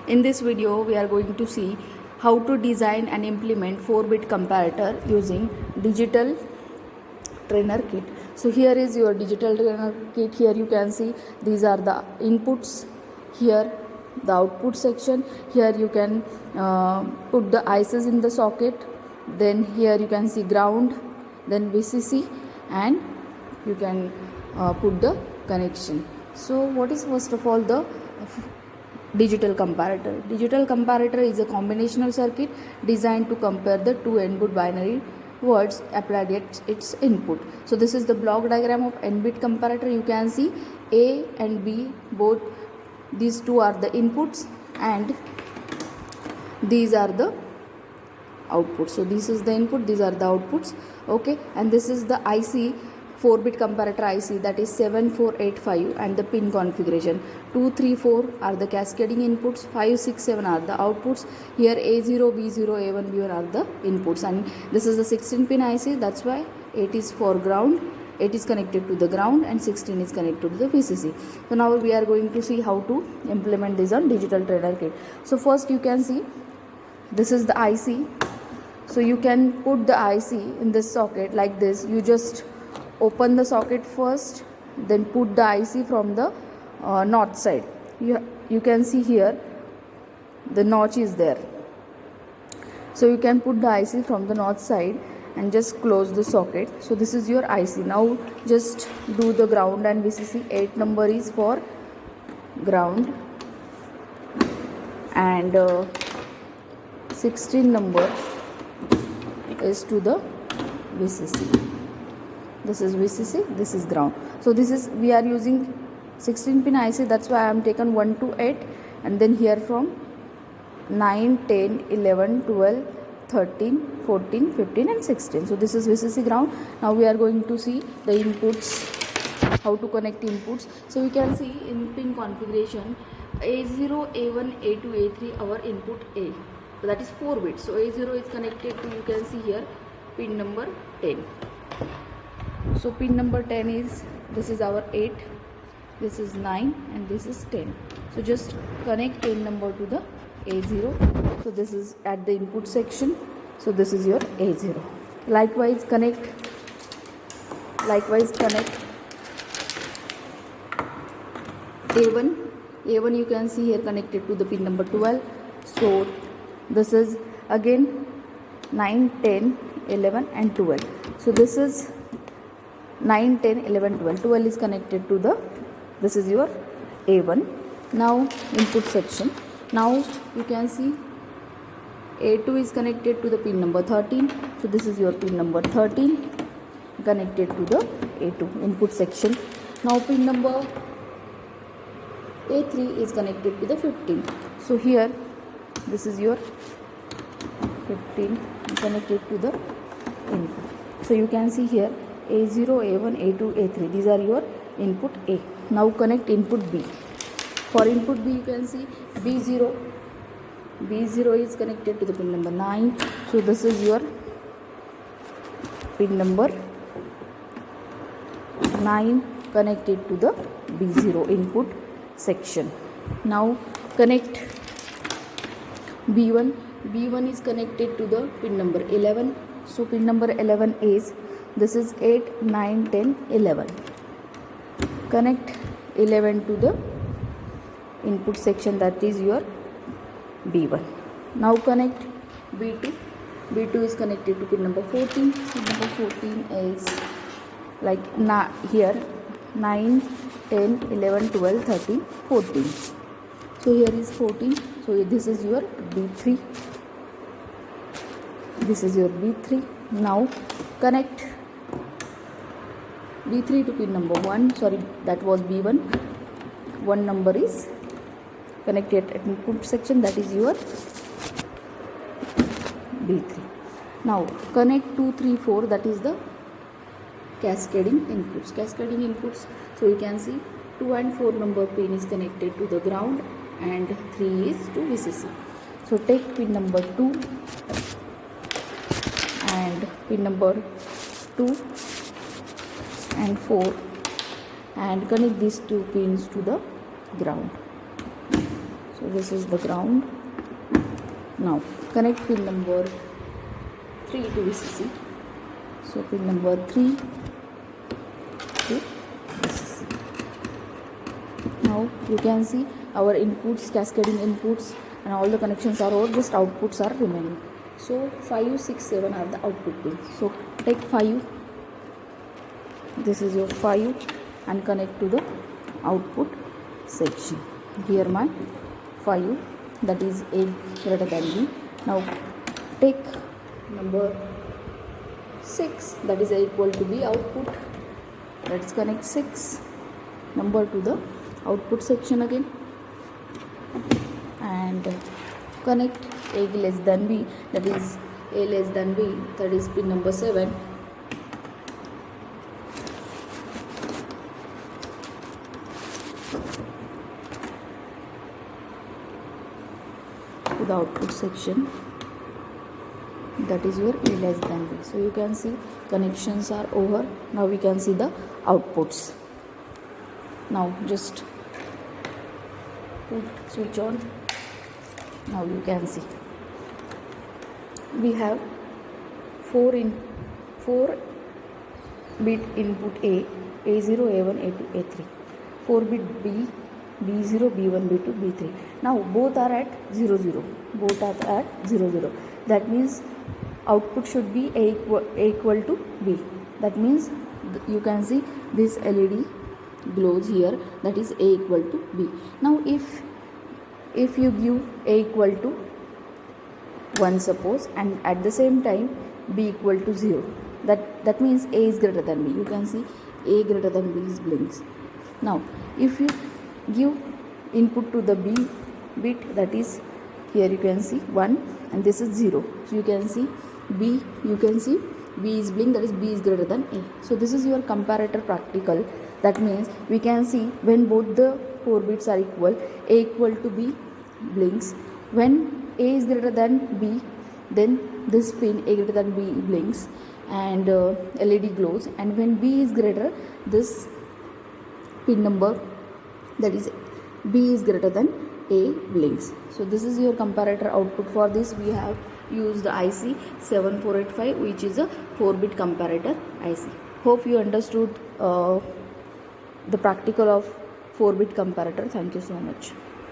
In this video, we are going to see how to design and implement 4-bit comparator using digital trainer kit. So here is your digital trainer kit. Here you can see these are the inputs, here the output section. Here you can put the ICs in the socket. Then here you can see ground, then VCC, and you can put the connection. So what is first of all the digital comparator? Digital comparator is a combinational circuit designed to compare the two n-bit binary words applied at its input. So this is the block diagram of n-bit comparator. You can see A and B, both these two are the inputs and these are the outputs. So this is the input, these are the outputs. Okay, and this is the IC 4-bit comparator IC, that is 7485, and the pin configuration 2, 3, 4 are the cascading inputs, 5, 6, 7 are the outputs. Here A0, B0, A1, B1 are the inputs, and this is the 16 pin IC. That's why 8 is for ground, 8 is connected to the ground, and 16 is connected to the VCC. So now we are going to see how to implement this on digital trainer kit. So first you can see this is the IC. So you can put the IC in this socket like this. You just open the socket first, then put the IC from the north side. You can see here the notch is there. So you can put the IC from the north side and just close the socket. So this is your IC. Now just do the ground and VCC. 8 number is for ground and 16 number is to the VCC. This is VCC, this is ground. So this is, we are using 16 pin IC, that's why I am taken 1 to 8, and then here from 9, 10, 11, 12, 13, 14, 15 and 16. So this is VCC ground. Now we are going to see the inputs, how to connect inputs. So you can see in pin configuration A0, A1, A2, A3 our input A. So that is 4 bits. So A0 is connected to, you can see here, pin number 10. So pin number 10 is, this is our 8, this is 9 and this is 10. So just connect pin number to the A0. So this is at the input section. So this is your A0. Likewise connect A1. A1 you can see here connected to the pin number 12. So this is again 9, 10, 11 and 12. So this is 9, 10, 11, 12. 12 is connected to the, this is your A1. Now input section. Now you can see A2 is connected to the pin number 13. So this is your pin number 13 connected to the A2 input section. Now pin number A3 is connected to the 15. So here this is your 15 connected to the input. So you can see here A0, A1, A2, A3. These are your input A. Now connect input B. For input B you can see B0. B0 is connected to the pin number 9. So this is your pin number 9 connected to the B0 input section. Now connect B1. B1 is connected to the pin number 11. So pin number 11 is, this is 8, 9, 10, 11. Connect 11 to the input section, that is your B1. Now connect B2. B2 is connected to pin number 14. Pin number 14 is like here 9, 10, 11, 12, 13, 14. So here is 14. So this is your B3. This is your B3. Now connect B3 to pin number 1. Sorry, that was B1. 1 number is connected at input section, that is your B3. Now connect 2, 3, 4, that is the cascading inputs. Cascading inputs. So you can see 2 and 4 number pin is connected to the ground and 3 is to VCC. So take pin number 2 and pin number 2 and 4 and connect these two pins to the ground. So So this is the ground. Now connect pin number 3 to VCC. So pin number 3 to VCC. Now you can see our inputs, cascading inputs, and all the connections are over, just outputs are remaining. So 5, 6, 7 are the output pins. So take 5, this is your 5, and connect to the output section. Here my 5, that is A greater than B. Now take number 6, that is equal to B output. Let's connect 6 number to the output section again, and connect A less than B, that is A less than B, that is pin number 7. To the output section, that is your A less than B. So you can see connections are over. Now we can see the outputs. Now just put switch on. Now you can see we have 4 bit input A0, A1, A2, A3, 4 bit B, B0, B1, B2, B3. Now both are at 0, 0. Both are at 0, 0. That means output should be A equal to B. That means you can see this LED glows here, that is A equal to B. Now if you give A equal to 1 suppose, and at the same time B equal to 0, that means A is greater than B. You can see A greater than B is blinks. Now if you give input to the B bit, that is here you can see 1 and this is 0. So you can see B is blink, that is B is greater than A. So this is your comparator practical. That means we can see when both the 4 bits are equal, A equal to B blinks. When A is greater than B, then this pin A greater than B blinks and LED glows. And when B is greater, this pin number, that is B is greater than A blinks. So this is your comparator output. For this we have used the IC 7485, which is a 4-bit comparator IC. Hope you understood the practical of 4-bit comparator. Thank you so much.